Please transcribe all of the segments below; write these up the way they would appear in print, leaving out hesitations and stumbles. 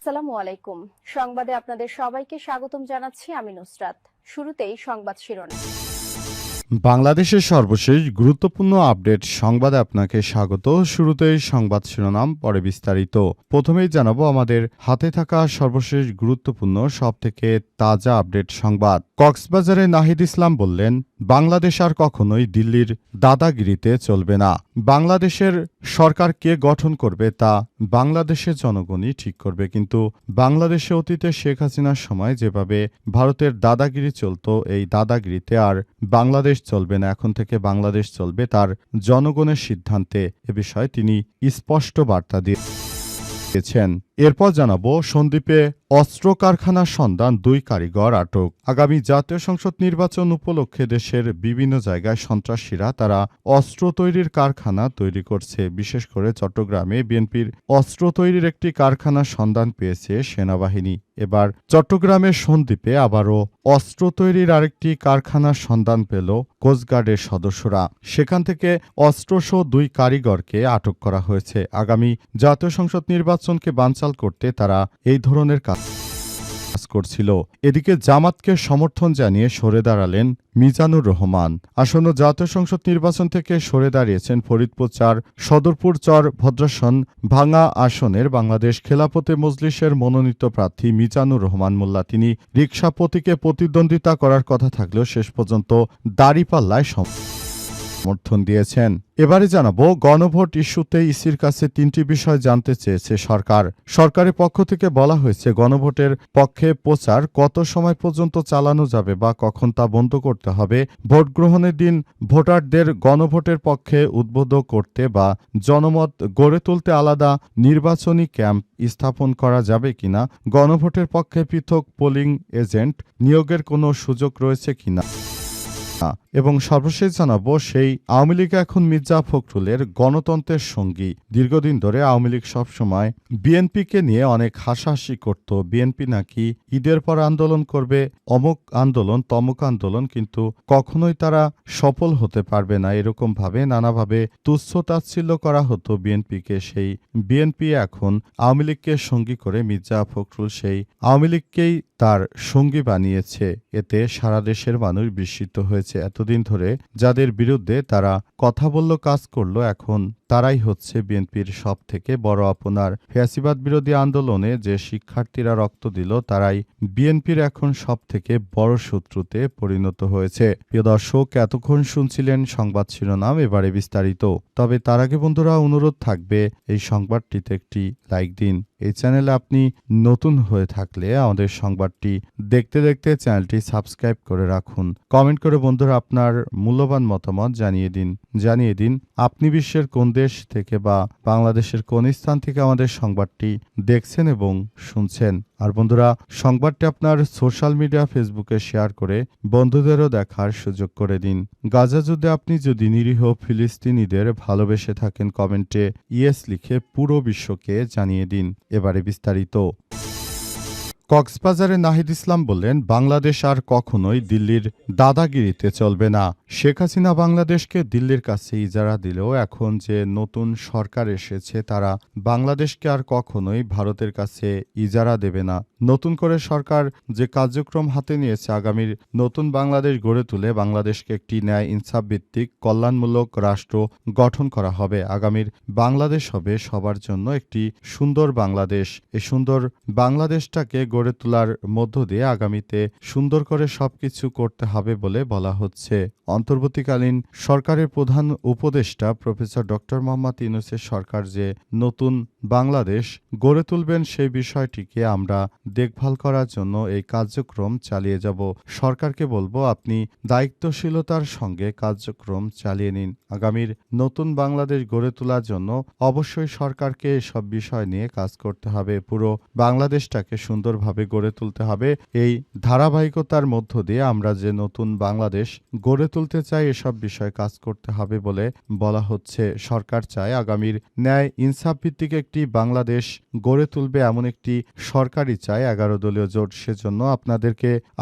আসসালামু আলাইকুম। সংবাদে আপনাদের সবাইকে স্বাগতম জানাচ্ছি আমি নুসরাত। শুরুতেই সংবাদ শিরোনাম। বাংলাদেশের সর্বশেষ গুরুত্বপূর্ণ আপডেট সংবাদে আপনাকে স্বাগত। শুরুতেই সংবাদ শিরোনাম, পরে বিস্তারিত। প্রথমেই জানাবো আমাদের হাতে থাকা সর্বশেষ গুরুত্বপূর্ণ সবথেকে তাজা আপডেট সংবাদ। কক্সবাজারে নাহিদ ইসলাম বললেন, বাংলাদেশ আর কখনোই দিল্লির দাদাগিরিতে চলবে না। বাংলাদেশের সরকার কে গঠন করবে তা বাংলাদেশের জনগণই ঠিক করবে, কিন্তু বাংলাদেশে অতীতে শেখ হাসিনার সময় যেভাবে ভারতের দাদাগিরি চলত, এই দাদাগিরিতে আর বাংলাদেশ চলবে না। এখন থেকে বাংলাদেশ চলবে তার জনগণের সিদ্ধান্তে। এ বিষয়ে তিনি স্পষ্ট বার্তা দিয়েছেন। এরপর জানাবো, সন্দ্বীপে অস্ত্র কারখানার সন্ধান 2 কারিগর আটক। আগামী জাতীয় সংসদ নির্বাচন উপলক্ষে দেশের বিভিন্ন জায়গায় সন্ত্রাসীরা তারা অস্ত্র তৈরির কারখানা তৈরি করছে। বিশেষ করে চট্টগ্রামে বিএনপির অস্ত্র তৈরির একটি কারখানার সন্ধান পেয়েছে সেনাবাহিনী। এবার চট্টগ্রামের সন্দ্বীপে আবারও অস্ত্র তৈরির আরেকটি কারখানার সন্ধান পেল কোস্টগার্ডের সদস্যরা। সেখান থেকে অস্ত্রসহ 2 কারিগরকে আটক করা হয়েছে। আগামী জাতীয় সংসদ নির্বাচনকে বানচাল করতে তারা এই ধরনের কাজ করছিল। এদিকে জামাতকে সমর্থন জানিয়ে সরে দাঁড়ালেন মিজানুর রহমান। আসন্ন জাতীয় সংসদ নির্বাচন থেকে সরে দাঁড়িয়েছেন ফরিদপুর 4 সদরপুর চর ভদ্রাসন ভাঙা আসনের বাংলাদেশ খেলাফতে মজলিসের মনোনীত প্রার্থী মিজানুর রহমান মোল্লা। তিনি রিকশা প্রতীকে প্রতিদ্বন্দ্বিতা করার কথা থাকলেও শেষ পর্যন্ত দাঁড়িপাল্লায় সমর্থন দিয়েছেন। এবারে জানাবো, গণভোট ইস্যুতে ইসির কাছে 3টি বিষয় জানতে চেয়েছে সরকার। সরকারের পক্ষ থেকে বলা হয়েছে, গণভোটের পক্ষে প্রচার কত সময় পর্যন্ত চালানো যাবে বা কখন তা বন্ধ করতে হবে। ভোট গ্রহণের দিন ভোটারদের গণভোটের পক্ষে উদ্বুদ্ধ করতে বা জনমত গড়ে তুলতে আলাদা নির্বাচনী ক্যাম্প স্থাপন করা যাবে কিনা। গণভোটের পক্ষে পৃথক পোলিং এজেন্ট নিয়োগের কোনো সুযোগ রয়েছে কিনা। এবং সর্বশেষ জানাবো, সেই আওয়ামী লীগ এখন মির্জা ফখরুলের গণতন্ত্রের সঙ্গী। দীর্ঘদিন ধরে আওয়ামী লীগ সবসময় বিএনপিকে নিয়ে অনেক হাসাহাসি করত। বিএনপি নাকি ঈদের পর আন্দোলন করবে, অমুক আন্দোলন তমুক আন্দোলন, কিন্তু কখনোই তারা সফল হতে পারবে না, এরকম ভাবে নানাভাবে তুচ্ছ তাচ্ছিল্য করা হতো বিএনপিকে। সেই বিএনপি এখন আওয়ামী লীগকে সঙ্গী করে মির্জা ফখরুল সেই আওয়ামী লীগকেই তার সঙ্গী বানিয়েছে। এতে সারা দেশের মানুষ বিস্মিত হয়েছে। এতদিন ধরে যাদের বিরুদ্ধে তারা কথা বলল, কাজ করল, এখন তারাই হচ্ছে বিএনপির সব থেকে বড় আপনার। ফ্যাসিবাদ বিরোধী আন্দোলনে যে শিক্ষার্থীরা রক্ত দিল, তারাই বিএনপির এখন সব থেকে বড় শত্রুতে পরিণত হয়েছে। প্রিয় দর্শক, এতক্ষণ শুনছিলেন সংবাদ শিরোনাম, এবারে বিস্তারিত। তবে তার আগে বন্ধুরা, অনুরোধ থাকবে এই সংবাদটিতে একটি লাইক দিন। এই চ্যানেলে আপনি নতুন হয়ে থাকলে আমাদের সংবাদটি দেখতে দেখতে চ্যানেলটি সাবস্ক্রাইব করে রাখুন। কমেন্ট করে বন্ধুরা আপনার মূল্যবান মতামত জানিয়ে দিন আপনি বিশ্বের কোন দেশ থেকে বা বাংলাদেশের কোন স্থান থেকে আমাদের সংবাদটি দেখছেন এবং শুনছেন। আর বন্ধুরা, সংবাদটি আপনার সোশ্যাল মিডিয়া ফেসবুকে শেয়ার করে বন্ধুদেরও দেখার সুযোগ করে দিন। গাজা যুদ্ধে আপনি যদি নিরীহ ফিলিস্তিনিদের ভালোবেসে থাকেন, কমেন্টে ইয়েস লিখে পুরো বিশ্বকে জানিয়ে দিন। এবারে বিস্তারিত। কক্সবাজারে নাহিদ ইসলাম বললেন, বাংলাদেশ আর কখনোই দিল্লির দাদাগিরিতে চলবে না। শেখ হাসিনা বাংলাদেশকে দিল্লির কাছে ইজারা দিলেও এখন যে নতুন সরকার এসেছে, তারা বাংলাদেশকে আর কখনোই ভারতের কাছে ইজারা দেবে না। নতুন করে সরকার যে কার্যক্রম হাতে নিয়েছে, আগামীর নতুন বাংলাদেশ গড়ে তুলে বাংলাদেশকে একটি ন্যায় ইনসাফ ভিত্তিক কল্যাণমূলক রাষ্ট্র গঠন করা হবে। আগামীর বাংলাদেশ হবে সবার জন্য একটি সুন্দর বাংলাদেশ। এই সুন্দর বাংলাদেশটাকে গড়ে তোলার মধ্য দিয়ে আগামীতে সুন্দর করে সবকিছু করতে হবে বলে বলা হচ্ছে। অন্তর্বর্তীকালীন সরকারের প্রধান উপদেষ্টা প্রফেসর ডক্টর মোহাম্মদ ইউনূসের সরকার যে নতুন বাংলাদেশ গড়ে তুলবেন, সেই বিষয়টিকে আমরা দেখভাল করার জন্য এই কার্যক্রম চালিয়ে যাব। সরকারকে বলবো, আপনি দায়িত্বশীলতার সঙ্গে কার্যক্রম চালিয়ে নিন। আগামীর নতুন বাংলাদেশ গড়ে তোলার জন্য অবশ্যই সরকারকে এসব বিষয় নিয়ে কাজ করতে হবে। পুরো বাংলাদেশটাকে সুন্দরভাবে সুন্দরভাবে গড়ে তুলতে হবে। এই ধারাবাহিকতার মধ্য দিয়ে আমরা যে নতুন বাংলাদেশ গড়ে তুলতে চাই এসব বিষয়ে কাজ করতে হবে বলে বলা হচ্ছে। সরকার চায় আগামীর ন্যায় ইনসাফ ভিত্তিক একটি বাংলাদেশ গড়ে তুলবে, এমন একটি সরকারই চায় 11 দলীয় জোট। সেজন্য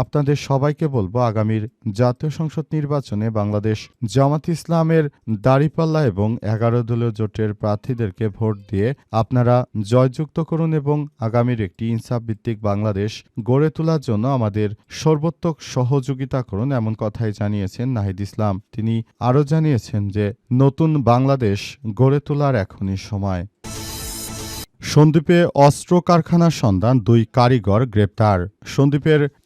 আপনাদের সবাইকে বলবো, আগামীর জাতীয় সংসদ নির্বাচনে বাংলাদেশ জামাত ইসলামের দাঁড়িপাল্লা এবং 11 দলীয় জোটের প্রার্থীদেরকে ভোট দিয়ে আপনারা জয়যুক্ত করুন এবং আগামীর একটি ইনসাফ ভিত্তিক বাংলাদেশ গড়ে তোলার জন্য আমাদের সর্বোত্তক সহযোগিতা করুন, এমন কথাই জানিয়েছেন নাহিদ ইসলাম। তিনি আরও জানিয়েছেন যে নতুন বাংলাদেশ গড়ে তোলার এখনই সময়। সন্দ্বীপে অস্ত্র কারখানার সন্ধান, 2 কারিগর গ্রেপ্তার।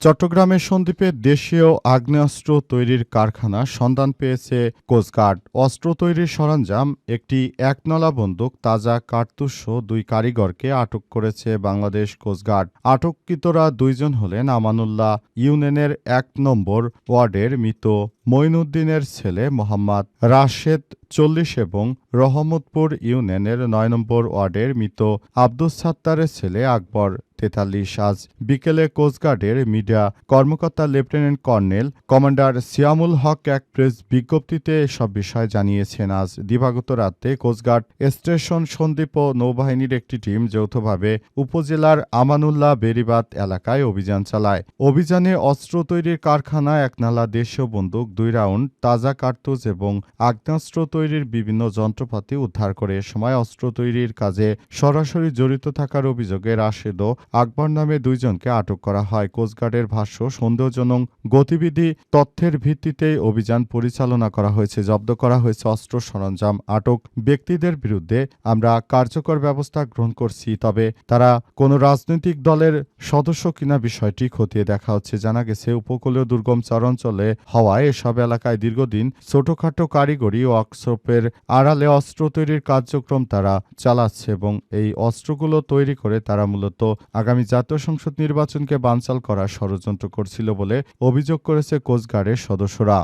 চট্টগ্রামের সন্দ্বীপে দেশীয় আগ্নেয়াস্ত্র তৈরির কারখানা সন্ধান পেয়েছে কোস্টগার্ড। অস্ত্র তৈরির সরঞ্জাম, একটি একনলা বন্দুক, তাজা কার্তুজসহ 2 কারিগরকে আটক করেছে বাংলাদেশ কোস্টগার্ড। আটককৃতরা 2 জন হলেন আমানুল্লাহ ইউনিয়নের 1 নম্বর ওয়ার্ডের মৃত মঈনুদ্দিনের ছেলে মোহাম্মদ রাশেদ 40 এবং রহমতপুর ইউনিয়নের 9 নম্বর ওয়ার্ডের মৃত আব্দুস সাত্তারের ছেলে আকবর 43। আজ বিকেলে কোস্টগার্ডের মিডিয়া কর্মকর্তা লেফটেন্যান্ট কর্নেল কমান্ডার সিয়ামুল হক এক প্রেস বিজ্ঞপ্তিতে এসব বিষয় জানিয়েছেন। আজ দিবাগত রাতে কোস্টগার্ড স্টেশন সন্দ্বীপ ও নৌবাহিনীর একটি টিম যৌথভাবে উপজেলার আমানুল্লাহ বেরিবাদ এলাকায় অভিযান চালায়। অভিযানে অস্ত্র তৈরির কারখানা, একনালা দেশীয় বন্দুক, 2 রাউন্ড তাজা কার্তুজ এবং আগ্নেয়াস্ত্র তৈরির বিভিন্ন যন্ত্রপাতি উদ্ধার করে। এ সময় অস্ত্র তৈরির কাজে সরাসরি জড়িত থাকার অভিযোগে রাশেদ ও আকবর নামে 2 জনকে আটক করা হয়। কোস্টগার্ডের ভাষ্য, সন্দেহজনক গতিবিধি তথ্যের ভিত্তিতেই অভিযান পরিচালনা করা হয়েছে। জব্দ করা হয়েছে অস্ত্র সরঞ্জাম। আটক ব্যক্তিদের বিরুদ্ধে আমরা কার্যকর ব্যবস্থা গ্রহণ করছি, তবে তারা কোনো রাজনৈতিক দলের সদস্য কিনা বিষয়টি খতিয়ে দেখা হচ্ছে। জানা গেছে, উপকূলীয় দুর্গম চরাঞ্চলে হওয়ায় এসব এলাকায় দীর্ঘদিন ছোটখাটো কারিগরি ও ওয়ার্কশপের আড়ালে অস্ত্র তৈরির কার্যক্রম তারা চালাচ্ছে এবং এই অস্ত্রগুলো তৈরি করে তারা মূলত আগামী জাতীয় সংসদ নির্বাচনকে বানচাল করার ষড়যন্ত্র করছিল বলে অভিযোগ করেছে কোস্টগার্ডের সদস্যরা।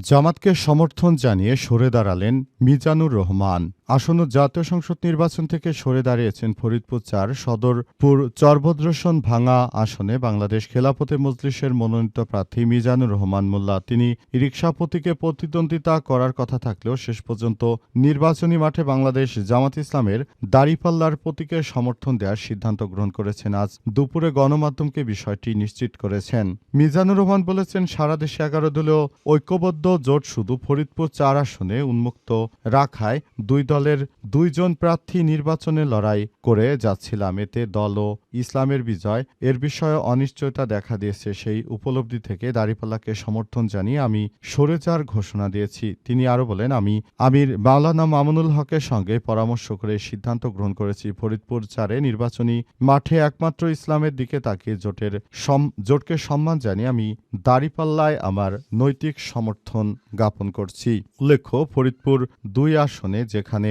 জামাতকে সমর্থন জানিয়ে সরে দাঁড়ালেন মিজানুর রহমান। আসন্ন জাতীয় সংসদ নির্বাচন থেকে সরে দাঁড়িয়েছেন ফরিদপুর 4 সদরপুর চরভদ্রসন ভাঙা আসনে বাংলাদেশ খেলাফতে মজলিসের মনোনীত প্রার্থী মিজানুর রহমান মোল্লা। তিনি রিকশা প্রতীকে প্রতিদ্বন্দ্বিতা করার কথা থাকলেও শেষ পর্যন্ত নির্বাচনী মাঠে বাংলাদেশ জামাত ইসলামের দাঁড়িপাল্লার প্রতীকে সমর্থন দেওয়ার সিদ্ধান্ত গ্রহণ করেছেন। আজ দুপুরে গণমাধ্যমকে বিষয়টি নিশ্চিত করেছেন। মিজানুর রহমান বলেছেন, সারা দেশে 11 দলীয় ঐক্যবদ্ধ জোট শুধু ফরিদপুর 4 আসনে উন্মুক্ত রাখায় 2 দলের 2 জন প্রার্থী নির্বাচনে লড়াই করে যাচ্ছিলাম। এতে দল ও ইসলামের বিজয় এর বিষয়ে অনিশ্চয়তা দেখা দিয়েছে। সেই উপলব্ধি থেকে দাঁড়িপাল্লাকে সমর্থন জানিয়ে আমি সরে যাওয়ার ঘোষণা দিয়েছি। তিনি আরও বলেন, আমি আমির মাওলানা মামুনুল হকের সঙ্গে পরামর্শ করে সিদ্ধান্ত গ্রহণ করেছি। ফরিদপুর 4 নির্বাচনী মাঠে একমাত্র ইসলামের দিকে তাকিয়ে জোটকে সম্মান জানিয়ে আমি দাঁড়িপাল্লায় আমার নৈতিক সমর্থন জ্ঞাপন করছি। উল্লেখ্য, ফরিদপুর 2 আসনে যেখানে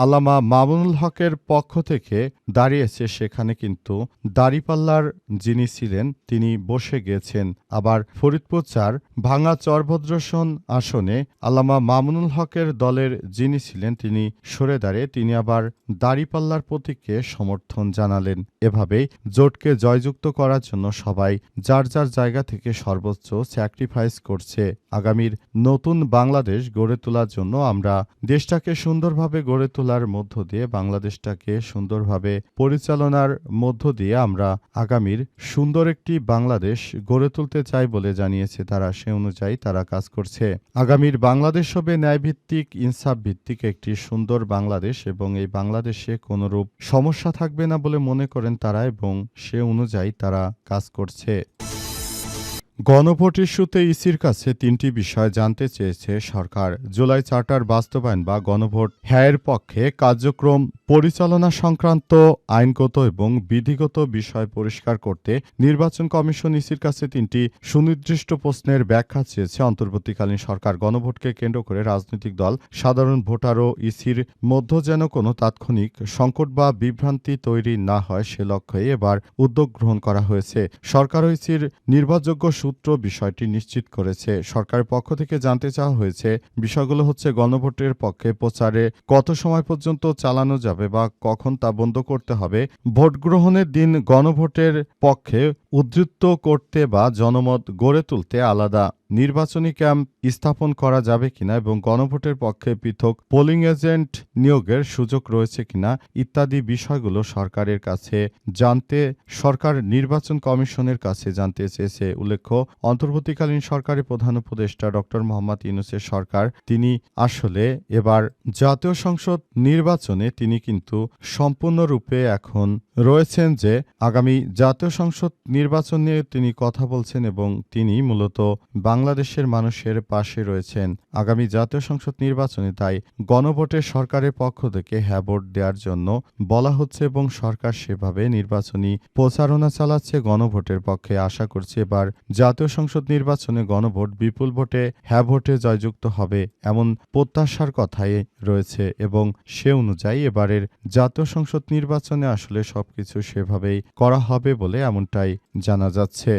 আল্লামা মামুনুল হকের পক্ষ থেকে দাঁড়িয়েছে সেখানে কিন্তু দাঁড়িপাল্লার যিনি ছিলেন তিনি বসে গিয়েছেন। আবার ফরিদপুর 4 ভাঙা চরভদ্রসন আসনে আল্লামা মামুনুল হকের দলের যিনি ছিলেন তিনি সরে দাঁড়িয়ে তিনি আবার দাঁড়িপাল্লার প্রতীককে সমর্থন জানালেন। এভাবেই জোটকে জয়যুক্ত করার জন্য সবাই যার যার জায়গা থেকে সর্বোচ্চ স্যাক্রিফাইস করছে। আগামীর নতুন বাংলাদেশ গড়ে তোলার জন্য আমরা দেশটাকে সুন্দরভাবে গড়ে তোলার মধ্য দিয়ে বাংলাদেশটাকে সুন্দরভাবে পরিচালনার মধ্য দিয়ে আমরা আগামীর সুন্দর একটি বাংলাদেশ গড়ে তুলতে চাই বলে জানিয়েছে তারা। সে অনুযায়ী তারা কাজ করছে। আগামীর বাংলাদেশ হবে ন্যায়ভিত্তিক, ইনসাফ ভিত্তিক একটি সুন্দর বাংলাদেশ এবং এই বাংলাদেশে কোনরূপ সমস্যা থাকবে না বলে মনে করেন তারা এবং সে অনুযায়ী তারা কাজ করছে। গণভোট ইস্যুতে ইসির কাছে 3টি বিষয় জানতে চেয়েছে সরকার। জুলাই চার্টার বাস্তবায়ন বা গণভোট হ্যায়ের পক্ষে কার্যক্রম পরিচালনা সংক্রান্ত আইনগত এবং বিধিগত বিষয় পরিষ্কার করতে নির্বাচন কমিশন ইসির কাছে 3টি সুনির্দিষ্ট প্রশ্নের ব্যাখ্যা চেয়েছে অন্তর্বর্তীকালীন সরকার। গণভোটকে কেন্দ্র করে রাজনৈতিক দল, সাধারণ ভোটার ও ইসির মধ্যে যেন কোনো তাৎক্ষণিক সংকট বা বিভ্রান্তি তৈরি না হয় সে লক্ষ্যে এবার উদ্যোগ গ্রহণ করা হয়েছে। সরকার ও ইসির নির্ভরযোগ্য সূত্র বিষয়টি নিশ্চিত করেছে। সরকারের পক্ষ থেকে জানতে চাওয়া হয়েছে বিষয়গুলো হচ্ছে গণভোটের পক্ষে প্রচারে কত সময় পর্যন্ত চালানো যাবে বা কখন তা বন্ধ করতে হবে, ভোট গ্রহণের দিন গণভোটের পক্ষে উদ্ধৃত করতে বা জনমত গড়ে তুলতে আলাদা নির্বাচনী ক্যাম্প স্থাপন করা যাবে কিনা এবং গণভোটের পক্ষে পৃথক পোলিং এজেন্ট নিয়োগের সুযোগ রয়েছে কিনা ইত্যাদি বিষয়গুলো সরকারের কাছে সরকার নির্বাচন কমিশনের কাছে জানতে চেয়েছে। উল্লেখ্য, অন্তর্বর্তীকালীন সরকারের প্রধান উপদেষ্টা ডক্টর মোহাম্মদ ইউনূসের সরকার তিনি আসলে এবার জাতীয় সংসদ নির্বাচনে তিনি কিন্তু সম্পূর্ণরূপে এখন রয়েছেন যে আগামী জাতীয় সংসদ নির্বাচন নিয়ে তিনি কথা বলছেন এবং তিনি মূলত বাংলাদেশের মানুষের পাশে রয়েছেন। আগামী জাতীয় সংসদ নির্বাচনে তাই গণভোটে সরকারের পক্ষ থেকে হ্যাঁ ভোট দেওয়ার জন্য বলা হচ্ছে এবং সরকার সেভাবে নির্বাচনী প্রচারণা চালাচ্ছে গণভোটের পক্ষে। আশা করছি এবার জাতীয় সংসদ নির্বাচনে গণভোট বিপুল ভোটে হ্যাঁ ভোটে জয়যুক্ত হবে এমন প্রত্যাশার কথাই রয়েছে এবং সে অনুযায়ী এবারের জাতীয় সংসদ নির্বাচনে আসলে সবকিছু সেভাবেই করা হবে বলে এমনটাই জানা যাচ্ছে।